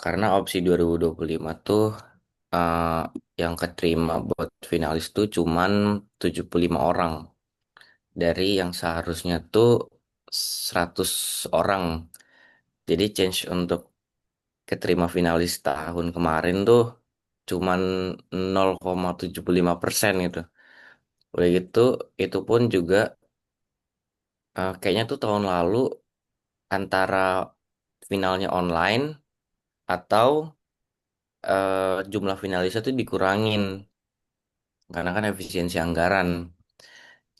Karena opsi 2025 tuh eh, yang keterima buat finalis tuh cuman 75 orang dari yang seharusnya tuh 100 orang. Jadi change untuk keterima finalis tahun kemarin tuh cuman 0,75% gitu. Udah gitu, itu pun juga kayaknya tuh tahun lalu antara finalnya online atau jumlah finalisnya tuh dikurangin karena kan efisiensi anggaran.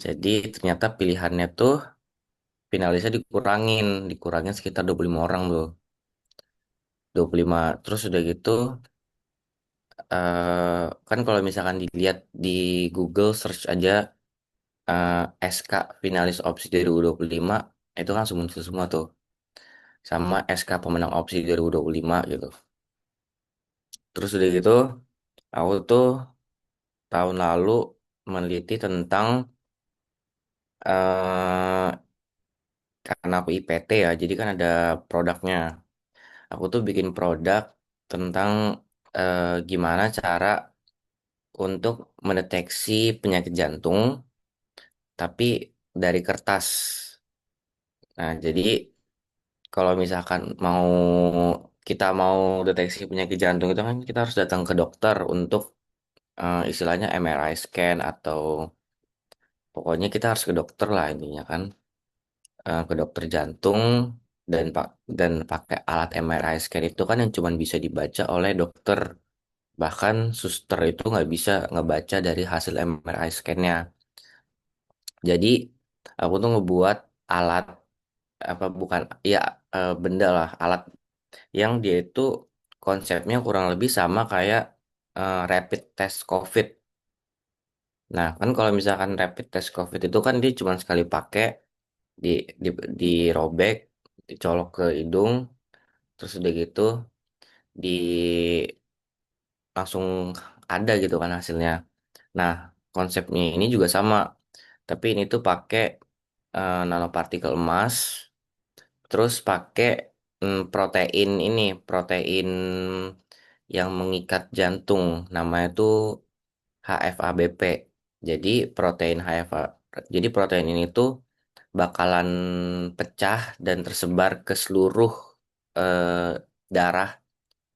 Jadi ternyata pilihannya tuh finalisnya dikurangin sekitar 25 orang tuh. 25 terus udah gitu kan kalau misalkan dilihat di Google search aja SK finalis opsi 2025 itu kan muncul semua tuh sama SK pemenang opsi 2025 gitu. Terus udah gitu aku tuh tahun lalu meneliti tentang eh karena aku IPT ya, jadi kan ada produknya. Aku tuh bikin produk tentang gimana cara untuk mendeteksi penyakit jantung, tapi dari kertas. Nah, jadi kalau misalkan kita mau deteksi penyakit jantung itu kan kita harus datang ke dokter untuk istilahnya MRI scan atau pokoknya kita harus ke dokter lah intinya kan. Ke dokter jantung dan pakai alat MRI scan itu kan yang cuma bisa dibaca oleh dokter. Bahkan suster itu nggak bisa ngebaca dari hasil MRI scan-nya. Jadi aku tuh ngebuat alat apa bukan ya benda lah alat yang dia itu konsepnya kurang lebih sama kayak rapid test COVID. Nah kan kalau misalkan rapid test COVID itu kan dia cuma sekali pakai di di dirobek, dicolok ke hidung, terus udah gitu di langsung ada gitu kan hasilnya. Nah, konsepnya ini juga sama, tapi ini tuh pakai nanopartikel emas, terus pakai protein yang mengikat jantung, namanya tuh HFABP. Jadi jadi protein ini tuh bakalan pecah dan tersebar ke seluruh darah,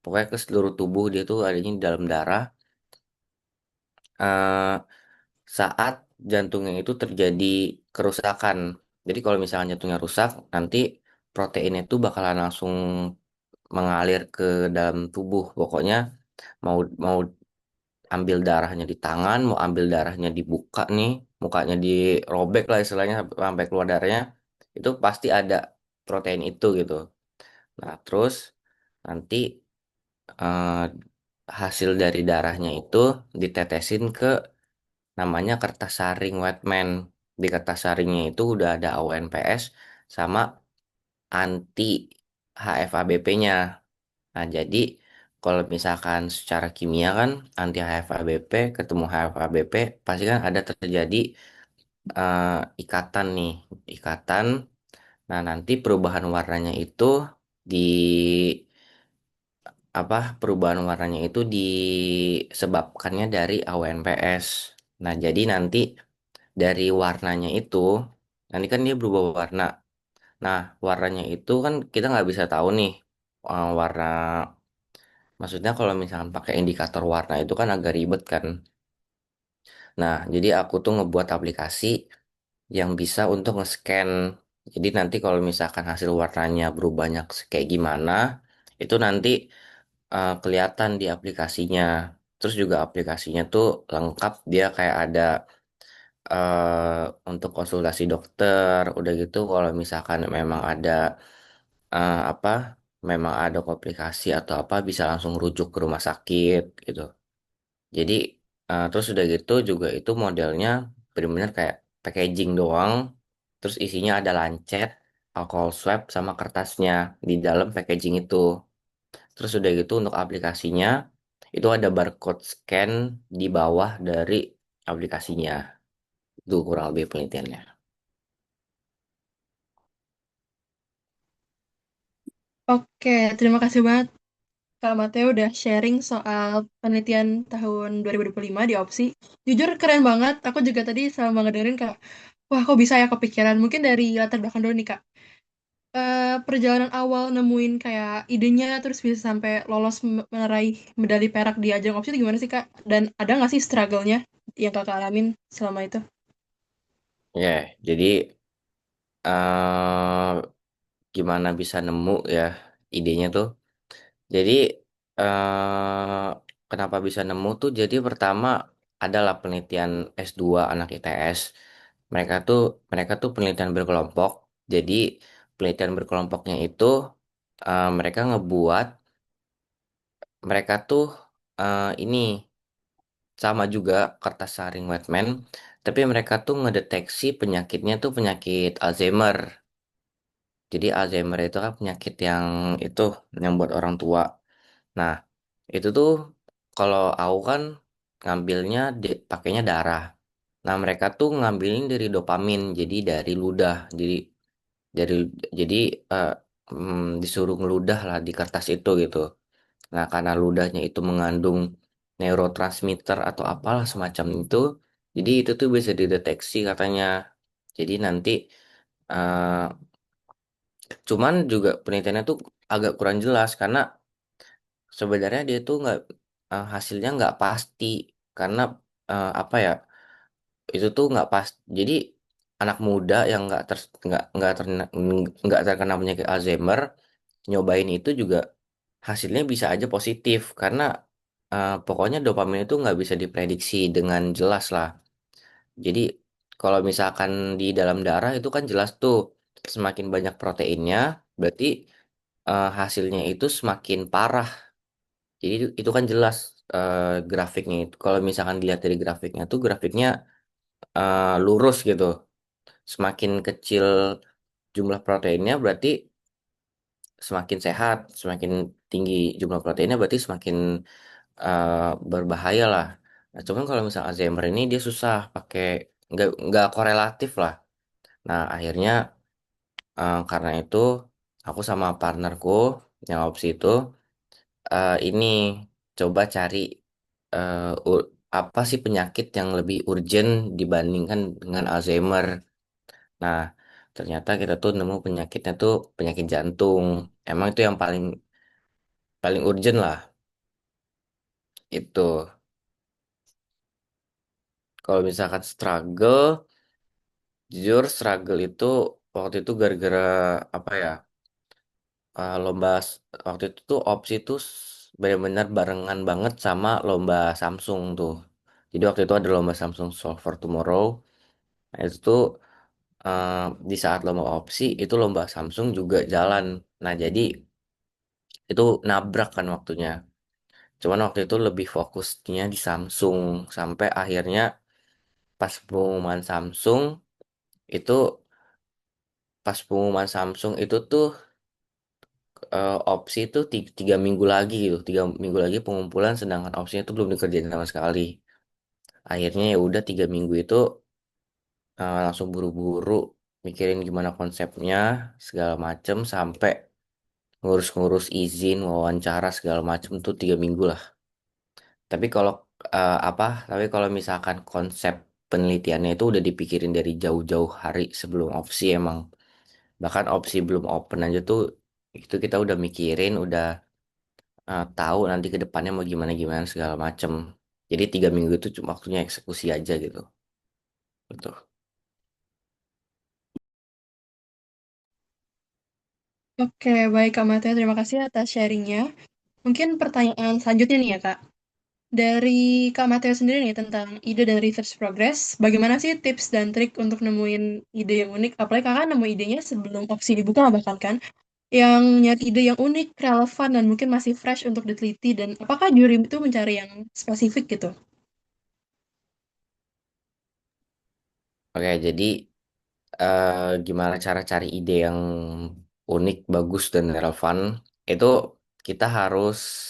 pokoknya ke seluruh tubuh dia tuh adanya di dalam darah. eh, saat jantungnya itu terjadi kerusakan. Jadi kalau misalnya jantungnya rusak, nanti protein itu bakalan langsung mengalir ke dalam tubuh. Pokoknya mau mau ambil darahnya di tangan, mau ambil darahnya dibuka nih, mukanya dirobek lah istilahnya sampai keluar darahnya, itu pasti ada protein itu gitu. Nah, terus nanti eh, hasil dari darahnya itu ditetesin ke namanya kertas saring Whiteman. Di kertas saringnya itu udah ada AUNPS sama anti HFABP-nya. Nah, jadi kalau misalkan secara kimia kan anti HFABP ketemu HFABP pasti kan ada terjadi ikatan nih, ikatan. Nah, nanti perubahan warnanya itu di perubahan warnanya itu disebabkannya dari AUNPS. Nah, jadi nanti dari warnanya itu, nanti kan dia berubah warna. Nah, warnanya itu kan kita nggak bisa tahu nih warna. Maksudnya kalau misalkan pakai indikator warna itu kan agak ribet kan. Nah, jadi aku tuh ngebuat aplikasi yang bisa untuk nge-scan. Jadi nanti kalau misalkan hasil warnanya berubahnya kayak gimana, itu nanti kelihatan di aplikasinya. Terus juga aplikasinya tuh lengkap, dia kayak ada untuk konsultasi dokter. Udah gitu kalau misalkan memang ada apa, memang ada komplikasi atau apa bisa langsung rujuk ke rumah sakit gitu. Jadi terus udah gitu juga itu modelnya benar-benar kayak packaging doang. Terus isinya ada lancet, alcohol swab sama kertasnya di dalam packaging itu. Terus udah gitu untuk aplikasinya itu ada barcode scan di bawah dari aplikasinya. Itu kurang lebih penelitiannya. Oke, terima kasih banget Kak Mateo udah sharing soal penelitian tahun 2025 di Opsi. Jujur keren banget. Aku juga tadi sama ngedengerin Kak. Wah, kok bisa ya kepikiran? Mungkin dari latar belakang dulu nih Kak. Perjalanan awal nemuin kayak idenya terus bisa sampai lolos meraih medali perak di ajang Opsi itu gimana sih Kak? Dan ada nggak sih struggle-nya yang Kakak alamin selama itu? Ya, jadi eh gimana bisa nemu ya idenya tuh. Jadi kenapa bisa nemu tuh? Jadi pertama adalah penelitian S2 anak ITS. Mereka tuh mereka tuh penelitian berkelompok. Jadi penelitian berkelompoknya itu mereka ngebuat mereka tuh ini sama juga kertas saring Whitman, tapi mereka tuh ngedeteksi penyakitnya tuh penyakit Alzheimer. Jadi Alzheimer itu kan penyakit itu yang buat orang tua. Nah, itu tuh kalau aku kan ngambilnya pakainya darah. Nah, mereka tuh ngambilin dari dopamin, jadi dari ludah. Dari jadi eh, disuruh ngeludah lah di kertas itu gitu. Nah, karena ludahnya itu mengandung neurotransmitter atau apalah semacam itu, jadi itu tuh bisa dideteksi katanya. Jadi nanti eh, cuman juga penelitiannya tuh agak kurang jelas karena sebenarnya dia tuh nggak hasilnya nggak pasti karena apa ya itu tuh nggak pas. Jadi anak muda yang nggak terkena penyakit Alzheimer nyobain itu juga hasilnya bisa aja positif karena pokoknya dopamin itu nggak bisa diprediksi dengan jelas lah. Jadi kalau misalkan di dalam darah itu kan jelas tuh semakin banyak proteinnya berarti hasilnya itu semakin parah. Jadi itu kan jelas grafiknya itu. Kalau misalkan dilihat dari grafiknya tuh grafiknya lurus gitu. Semakin kecil jumlah proteinnya berarti semakin sehat, semakin tinggi jumlah proteinnya berarti semakin eh, berbahaya lah. Nah, cuman kalau misalnya Alzheimer ini dia susah pakai nggak korelatif lah. Nah, akhirnya karena itu aku sama partnerku yang opsi itu ini coba cari eh, apa sih penyakit yang lebih urgent dibandingkan dengan Alzheimer. Nah, ternyata kita tuh nemu penyakitnya tuh penyakit jantung. Emang itu yang paling paling urgent lah itu. Kalau misalkan struggle, jujur struggle itu waktu itu gara-gara apa ya? Waktu itu tuh opsi tuh benar-benar barengan banget sama lomba Samsung tuh. Jadi waktu itu ada lomba Samsung Solve for Tomorrow. Nah, itu tuh eh, di saat lomba opsi itu lomba Samsung juga jalan. Nah, jadi itu nabrak kan waktunya. Cuman waktu itu lebih fokusnya di Samsung sampai akhirnya pas pengumuman Samsung itu itu tuh opsi itu 3 minggu lagi gitu, 3 minggu lagi pengumpulan sedangkan opsinya itu belum dikerjain sama sekali. Akhirnya ya udah 3 minggu itu langsung buru-buru mikirin gimana konsepnya segala macem sampai ngurus-ngurus izin wawancara segala macem tuh 3 minggu lah. Tapi kalau tapi kalau misalkan konsep penelitiannya itu udah dipikirin dari jauh-jauh hari sebelum opsi emang. Bahkan opsi belum open aja tuh itu kita udah mikirin, udah tahu nanti ke depannya mau gimana gimana segala macem. Jadi 3 minggu itu cuma waktunya eksekusi aja gitu. Betul. Oke, baik Kak Mateo. Terima kasih atas sharingnya. Mungkin pertanyaan selanjutnya nih ya Kak. Dari Kak Mateo sendiri nih tentang ide dan research progress, bagaimana sih tips dan trik untuk nemuin ide yang unik? Apalagi kakak nemu idenya sebelum opsi dibuka bahkan kan, yang nyari ide yang unik, relevan, dan mungkin masih fresh untuk diteliti. Dan apakah juri itu mencari yang spesifik gitu? Oke, jadi gimana cara cari ide yang unik, bagus dan relevan? Itu kita harus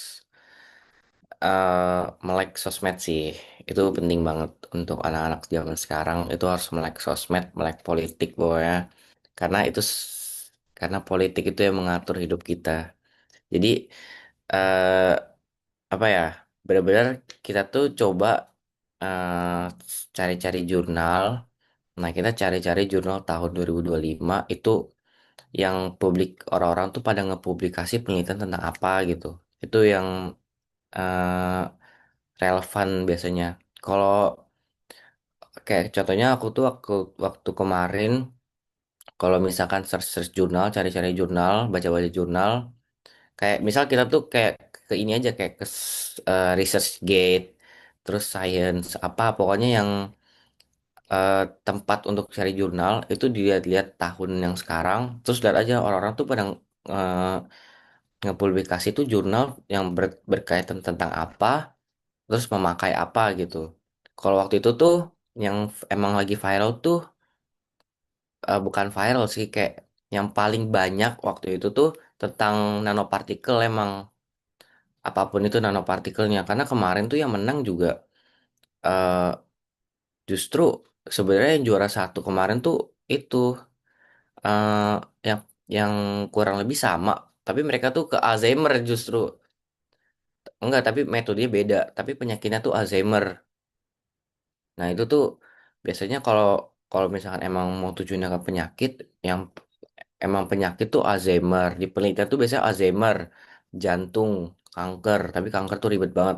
melek sosmed sih. Itu penting banget untuk anak-anak zaman sekarang. Itu harus melek sosmed, melek politik pokoknya. Karena karena politik itu yang mengatur hidup kita. Jadi eh apa ya? Benar-benar kita tuh coba cari-cari jurnal. Nah, kita cari-cari jurnal tahun 2025 itu yang publik orang-orang tuh pada ngepublikasi penelitian tentang apa gitu. Itu yang eh, relevan biasanya. Kalau kayak contohnya aku tuh waktu waktu kemarin kalau misalkan search jurnal, cari-cari jurnal, baca-baca jurnal, kayak misal kita tuh kayak ke ini aja kayak ke Research Gate, terus Science apa pokoknya yang eh, tempat untuk cari jurnal itu dilihat-lihat tahun yang sekarang, terus lihat aja orang-orang tuh pada eh, ngepublikasi tuh jurnal yang berkaitan tentang apa, terus memakai apa gitu. Kalau waktu itu tuh yang emang lagi viral tuh bukan viral sih kayak yang paling banyak waktu itu tuh tentang nanopartikel emang apapun itu nanopartikelnya karena kemarin tuh yang menang juga eh, justru sebenarnya yang juara satu kemarin tuh itu eh, yang yang kurang lebih sama tapi mereka tuh ke Alzheimer justru enggak tapi metodenya beda tapi penyakitnya tuh Alzheimer. Nah, itu tuh biasanya kalau kalau misalkan emang mau tujuannya ke penyakit yang emang penyakit tuh Alzheimer. Di penelitian tuh biasanya Alzheimer, jantung, kanker, tapi kanker tuh ribet banget.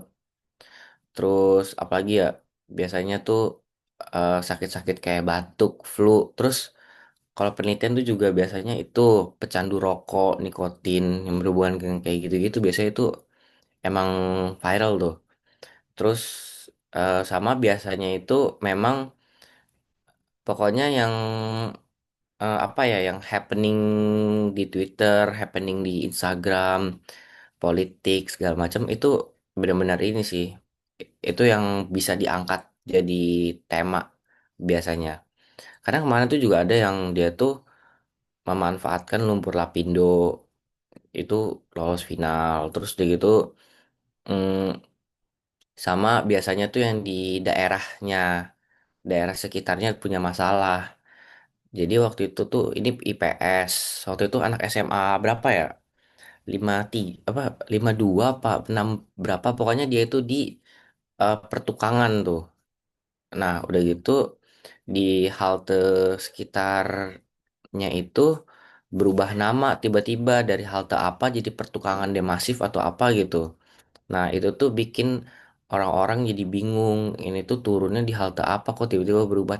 Terus apalagi ya biasanya tuh sakit-sakit kayak batuk, flu. Terus kalau penelitian tuh juga biasanya itu pecandu rokok, nikotin yang berhubungan dengan kayak gitu-gitu biasanya itu emang viral tuh. Terus sama biasanya itu memang pokoknya yang apa ya yang happening di Twitter, happening di Instagram, politik segala macam itu benar-benar ini sih. Itu yang bisa diangkat jadi tema biasanya. Karena kemarin tuh juga ada yang dia tuh memanfaatkan lumpur lapindo itu lolos final. Terus dia gitu mm, sama biasanya tuh yang di daerahnya, daerah sekitarnya punya masalah. Jadi waktu itu tuh ini IPS. Waktu itu anak SMA berapa ya? 53 apa 52 apa 6 berapa pokoknya dia itu di pertukangan tuh. Nah, udah gitu di halte sekitarnya itu berubah nama tiba-tiba dari halte apa jadi pertukangan Demasif atau apa gitu. Nah, itu tuh bikin orang-orang jadi bingung. Ini tuh turunnya di halte apa kok tiba-tiba berubah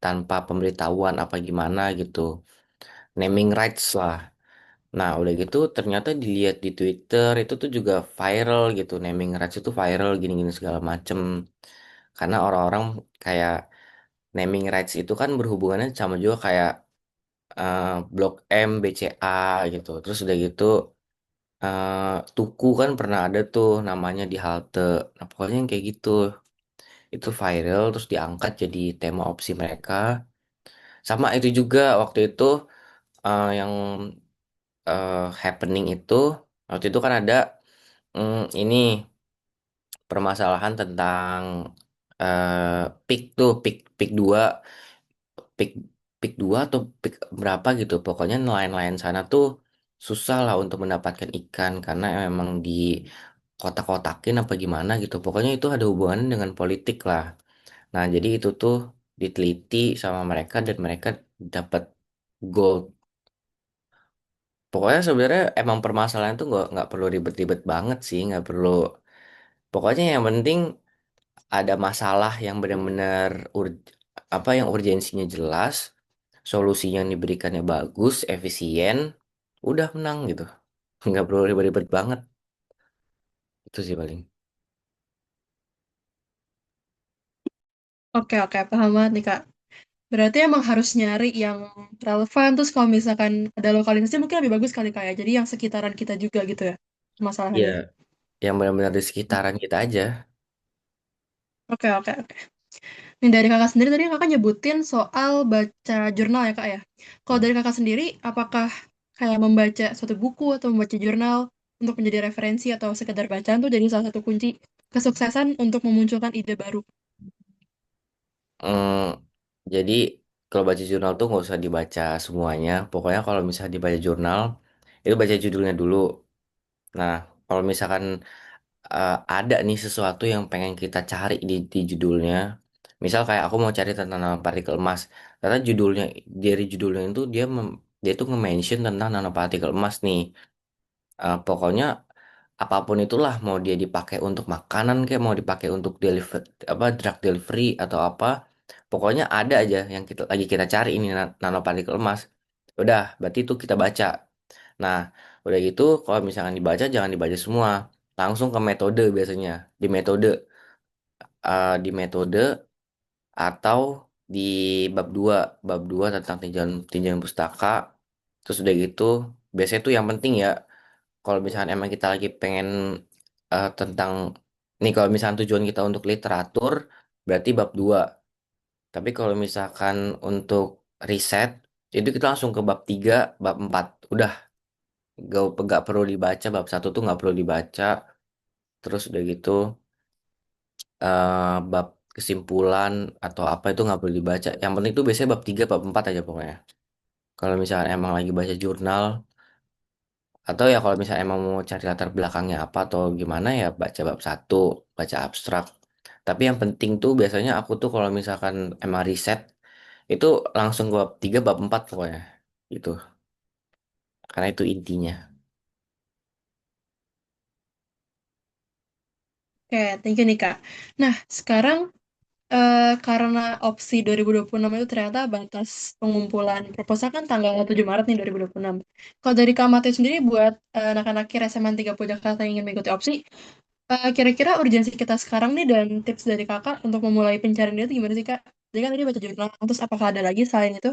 tanpa pemberitahuan apa gimana gitu. Naming rights lah. Nah, udah gitu ternyata dilihat di Twitter itu tuh juga viral gitu. Naming rights itu viral gini-gini segala macem. Karena orang-orang kayak naming rights itu kan berhubungannya sama juga kayak eh, Blok M, BCA gitu. Terus udah gitu Tuku kan pernah ada tuh namanya di halte. Nah, pokoknya yang kayak gitu. Itu viral terus diangkat jadi tema opsi mereka. Sama itu juga waktu itu yang happening itu waktu itu kan ada ini permasalahan tentang pick tuh pick 2 pick pick 2 atau pick berapa gitu pokoknya nelayan-nelayan sana tuh susah lah untuk mendapatkan ikan karena memang di kotak-kotakin apa gimana gitu pokoknya itu ada hubungannya dengan politik lah. Nah jadi itu tuh diteliti sama mereka dan mereka dapat gold. Pokoknya sebenarnya emang permasalahan tuh nggak perlu ribet-ribet banget sih, nggak perlu. Pokoknya yang penting ada masalah yang benar-benar apa yang urgensinya jelas, solusi yang diberikannya bagus, efisien, udah menang gitu. Nggak perlu ribet-ribet banget. Itu sih paling. Oke, oke, paham banget nih, Kak. Berarti emang harus nyari yang relevan, terus kalau misalkan ada lokalisasi mungkin lebih bagus kali, Kak, ya. Jadi yang sekitaran kita juga gitu ya, Iya, masalahannya. yang benar-benar di sekitaran kita aja. Oke, oke, oke. Nih dari kakak sendiri tadi kakak nyebutin soal baca jurnal ya, Kak ya. Kalau dari kakak sendiri, apakah kayak membaca suatu buku atau membaca jurnal untuk menjadi referensi atau sekedar bacaan tuh jadi salah satu kunci kesuksesan untuk memunculkan ide baru? Hmm, jadi kalau baca jurnal tuh nggak usah dibaca semuanya. Pokoknya kalau misalnya dibaca jurnal, itu baca judulnya dulu. Nah, kalau misalkan ada nih sesuatu yang pengen kita cari di judulnya. Misal kayak aku mau cari tentang nanopartikel emas. Karena dari judulnya itu dia tuh nge-mention tentang nanopartikel emas nih. Pokoknya apapun itulah mau dia dipakai untuk makanan kayak mau dipakai untuk deliver apa drug delivery atau apa. Pokoknya ada aja yang kita cari ini nanopartikel emas. Udah, berarti itu kita baca. Nah, udah gitu kalau misalkan dibaca jangan dibaca semua. Langsung ke metode biasanya. Di metode di metode atau di bab 2 tentang tinjauan tinjauan pustaka. Terus udah gitu, biasanya tuh yang penting ya kalau misalkan emang kita lagi pengen tentang nih kalau misalkan tujuan kita untuk literatur berarti bab 2. Tapi kalau misalkan untuk riset itu kita langsung ke bab 3, bab 4. Udah gak perlu dibaca bab 1 tuh nggak perlu dibaca. Terus udah gitu bab kesimpulan atau apa itu nggak perlu dibaca. Yang penting tuh biasanya bab 3 bab 4 aja pokoknya. Kalau misalkan emang lagi baca jurnal atau ya kalau misalnya emang mau cari latar belakangnya apa atau gimana ya baca bab 1, baca abstrak. Tapi yang penting tuh biasanya aku tuh kalau misalkan emang riset itu langsung ke bab 3 bab 4 pokoknya gitu. Karena itu intinya. Oke, thank you nih Kak. Nah, sekarang karena opsi 2026 itu ternyata batas pengumpulan proposal kan tanggal 7 Maret nih 2026. Kalau dari Kak Mateo sendiri buat anak-anak kira SMA 30 Jakarta yang ingin mengikuti opsi, kira-kira urgensi kita sekarang nih dan tips dari Kakak untuk memulai pencarian itu gimana sih Kak? Jadi kan tadi baca jurnal, terus apakah ada lagi selain itu?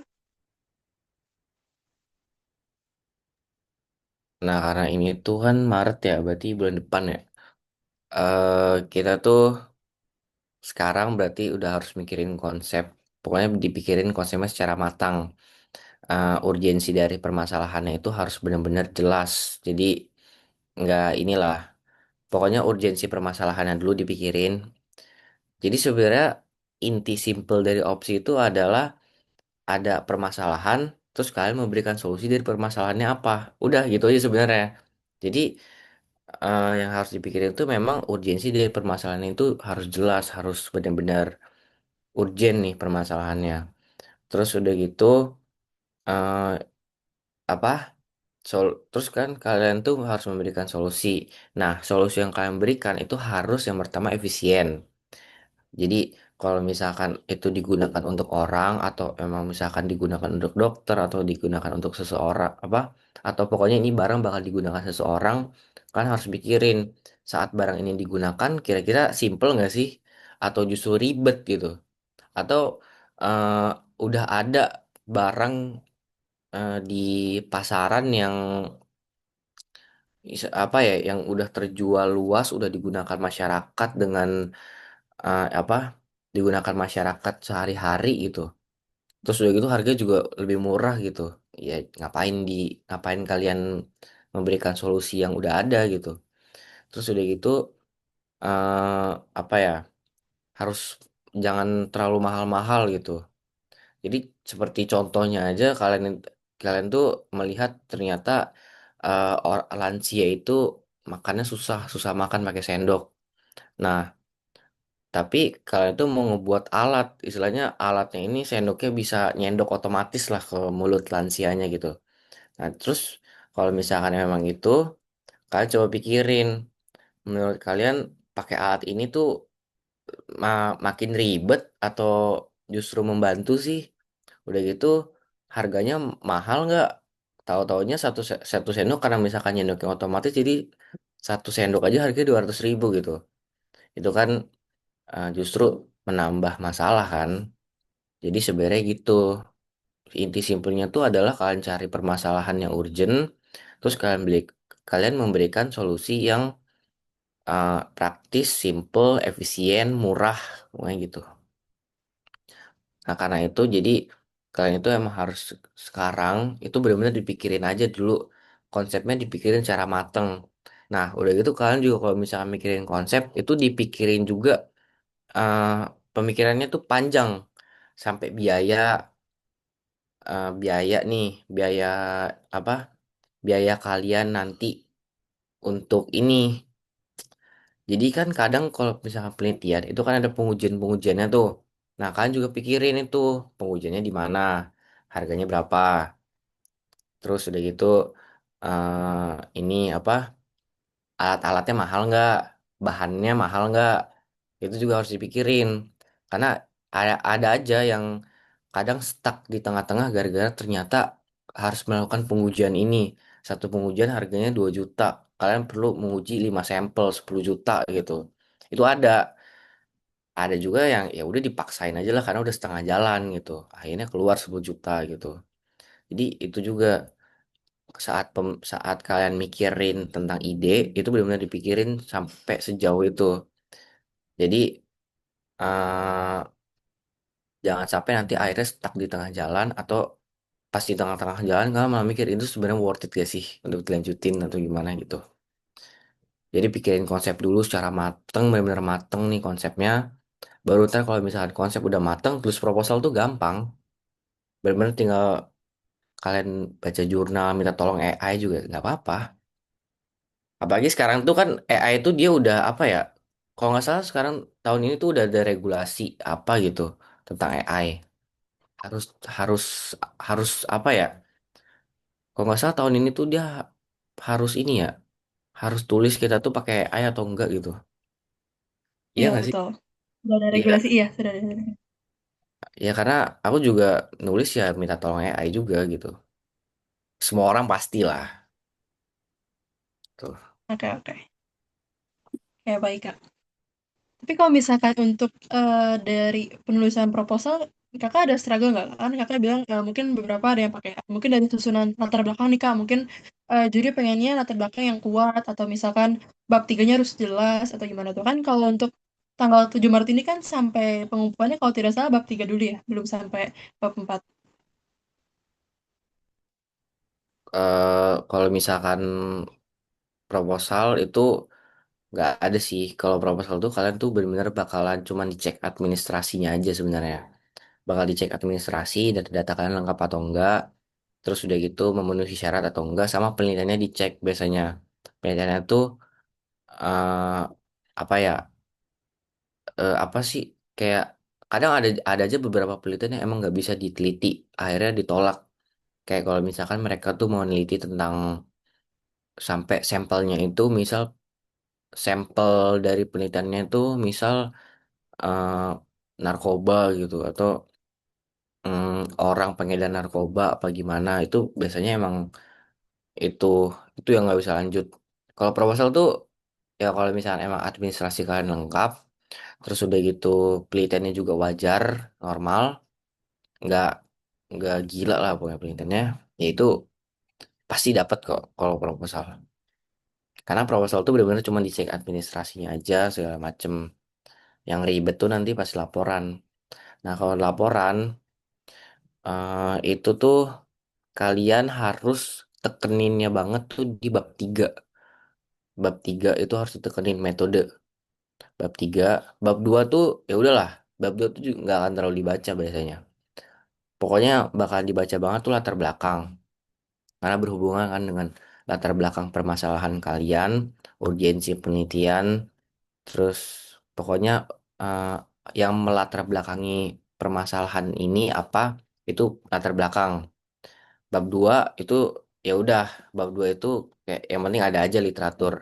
Nah karena ini tuh kan Maret ya berarti bulan depan ya. Kita tuh sekarang berarti udah harus mikirin konsep. Pokoknya dipikirin konsepnya secara matang. Urgensi dari permasalahannya itu harus benar-benar jelas. Jadi nggak inilah. Pokoknya urgensi permasalahannya dulu dipikirin. Jadi sebenarnya inti simple dari opsi itu adalah ada permasalahan, terus kalian memberikan solusi dari permasalahannya apa. Udah gitu aja sebenarnya. Jadi yang harus dipikirin itu memang urgensi dari permasalahan itu harus jelas, harus benar-benar urgent nih permasalahannya. Terus udah gitu eh, apa? Terus kan kalian tuh harus memberikan solusi. Nah, solusi yang kalian berikan itu harus yang pertama efisien. Jadi kalau misalkan itu digunakan untuk orang atau memang misalkan digunakan untuk dokter atau digunakan untuk seseorang apa atau pokoknya ini barang bakal digunakan seseorang kan harus pikirin saat barang ini digunakan kira-kira simple nggak sih atau justru ribet gitu atau eh, udah ada barang di pasaran yang apa ya yang udah terjual luas udah digunakan masyarakat dengan apa digunakan masyarakat sehari-hari gitu. Terus udah gitu harga juga lebih murah gitu. Ya ngapain kalian memberikan solusi yang udah ada gitu. Terus udah gitu eh, apa ya harus jangan terlalu mahal-mahal gitu. Jadi seperti contohnya aja kalian tuh melihat ternyata lansia itu makannya susah susah makan pakai sendok. Nah, tapi kalian tuh mau ngebuat alat, istilahnya alatnya ini sendoknya bisa nyendok otomatis lah ke mulut lansianya gitu. Nah, terus kalau misalkan memang itu, kalian coba pikirin, menurut kalian pakai alat ini tuh makin ribet atau justru membantu sih? Udah gitu, harganya mahal nggak? Tahu-taunya satu sendok karena misalkan nyendoknya otomatis, jadi satu sendok aja harganya 200.000 gitu. Itu kan justru menambah masalah kan. Jadi sebenarnya gitu. Inti simpelnya tuh adalah kalian cari permasalahan yang urgent, terus kalian memberikan solusi yang praktis, simple, efisien, murah, pokoknya gitu. Nah karena itu jadi kalian itu emang harus sekarang itu benar-benar dipikirin aja dulu konsepnya dipikirin secara mateng. Nah udah gitu kalian juga kalau misalnya mikirin konsep itu dipikirin juga eh, pemikirannya tuh panjang sampai biaya nih, biaya apa? Biaya kalian nanti untuk ini. Jadi kan kadang kalau misalkan penelitian itu kan ada pengujian-pengujiannya tuh. Nah, kalian juga pikirin itu pengujiannya di mana, harganya berapa. Terus udah gitu ini apa? Alat-alatnya mahal nggak, bahannya mahal nggak, itu juga harus dipikirin. Karena ada aja yang kadang stuck di tengah-tengah gara-gara ternyata harus melakukan pengujian ini. Satu pengujian harganya 2 juta, kalian perlu menguji 5 sampel 10 juta gitu. Itu ada juga yang ya udah dipaksain aja lah karena udah setengah jalan gitu. Akhirnya keluar 10 juta gitu. Jadi itu juga saat kalian mikirin tentang ide itu benar-benar dipikirin sampai sejauh itu. Jadi eh, jangan sampai nanti akhirnya stuck di tengah jalan atau pas di tengah-tengah jalan kalian malah mikir itu sebenarnya worth it gak sih untuk dilanjutin atau gimana gitu. Jadi pikirin konsep dulu secara mateng, benar-benar mateng nih konsepnya. Baru ntar kalau misalkan konsep udah mateng, terus proposal tuh gampang. Benar-benar tinggal kalian baca jurnal, minta tolong AI juga nggak apa-apa. Apalagi sekarang tuh kan AI itu dia udah apa ya? Kalau nggak salah sekarang tahun ini tuh udah ada regulasi apa gitu tentang AI. Harus harus harus apa ya? Kalau nggak salah tahun ini tuh dia harus ini ya, harus tulis kita tuh pakai AI atau enggak gitu. Iya Iya, nggak sih? betul. Sudah ada Iya regulasi, kan? iya, sudah ada regulasi. Ya karena aku juga nulis ya minta tolong AI juga gitu. Semua orang pastilah. Tuh. Oke, oke. Ya, baik, Kak. Tapi kalau misalkan untuk dari penulisan proposal, kakak ada struggle nggak? Kan kakak bilang mungkin beberapa ada yang pakai, mungkin dari susunan latar belakang nih kak, mungkin juri pengennya latar belakang yang kuat, atau misalkan bab tiganya harus jelas, atau gimana tuh kan kalau untuk tanggal 7 Maret ini kan sampai pengumpulannya kalau tidak salah bab 3 dulu ya, belum sampai bab 4. Kalau misalkan proposal itu nggak ada sih. Kalau proposal tuh kalian tuh benar-benar bakalan cuman dicek administrasinya aja sebenarnya. Bakal dicek administrasi, data-data kalian lengkap atau enggak. Terus udah gitu memenuhi syarat atau enggak, sama penelitiannya dicek biasanya. Penelitiannya tuh eh, apa ya? Apa sih? Kayak kadang ada aja beberapa penelitian yang emang nggak bisa diteliti, akhirnya ditolak. Kayak kalau misalkan mereka tuh mau neliti tentang sampai sampelnya itu, misal sampel dari penelitiannya itu misal eh, narkoba gitu atau orang pengedar narkoba apa gimana itu biasanya emang itu itu yang nggak bisa lanjut. Kalau proposal tuh ya kalau misalnya emang administrasi kalian lengkap, terus udah gitu penelitiannya juga wajar, normal, nggak nggak gila lah pokoknya penelitiannya, ya itu pasti dapat kok kalau proposal. Karena proposal tuh benar-benar cuma dicek administrasinya aja segala macem. Yang ribet tuh nanti pas laporan. Nah, kalau laporan itu tuh kalian harus tekeninnya banget tuh di bab 3. Bab 3 itu harus ditekenin metode. Bab 3, bab 2 tuh ya udahlah. Bab 2 tuh juga nggak akan terlalu dibaca biasanya. Pokoknya bakal dibaca banget tuh latar belakang. Karena berhubungan kan dengan latar belakang permasalahan kalian, urgensi penelitian, terus pokoknya eh, yang melatar belakangi permasalahan ini apa itu latar belakang. Bab 2 itu ya udah, bab 2 itu kayak yang penting ada aja literatur.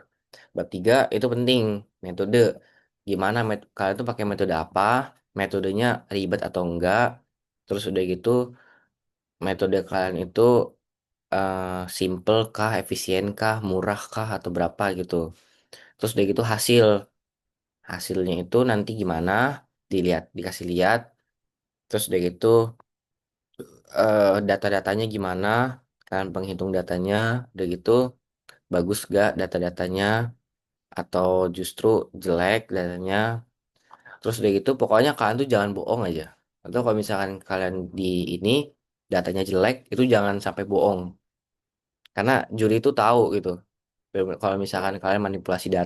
Bab 3 itu penting metode. Gimana kalian tuh pakai metode apa? Metodenya ribet atau enggak? Terus udah gitu metode kalian itu simple kah, efisien kah, murah kah atau berapa gitu. Terus udah gitu hasilnya itu nanti gimana? Dilihat, dikasih lihat. Terus udah gitu data-datanya gimana? Kalian penghitung datanya, udah gitu bagus gak data-datanya atau justru jelek datanya. Terus udah gitu pokoknya kalian tuh jangan bohong aja. Atau kalau misalkan kalian di ini datanya jelek itu jangan sampai bohong. Karena juri itu tahu gitu. Kalau misalkan kalian manipulasi data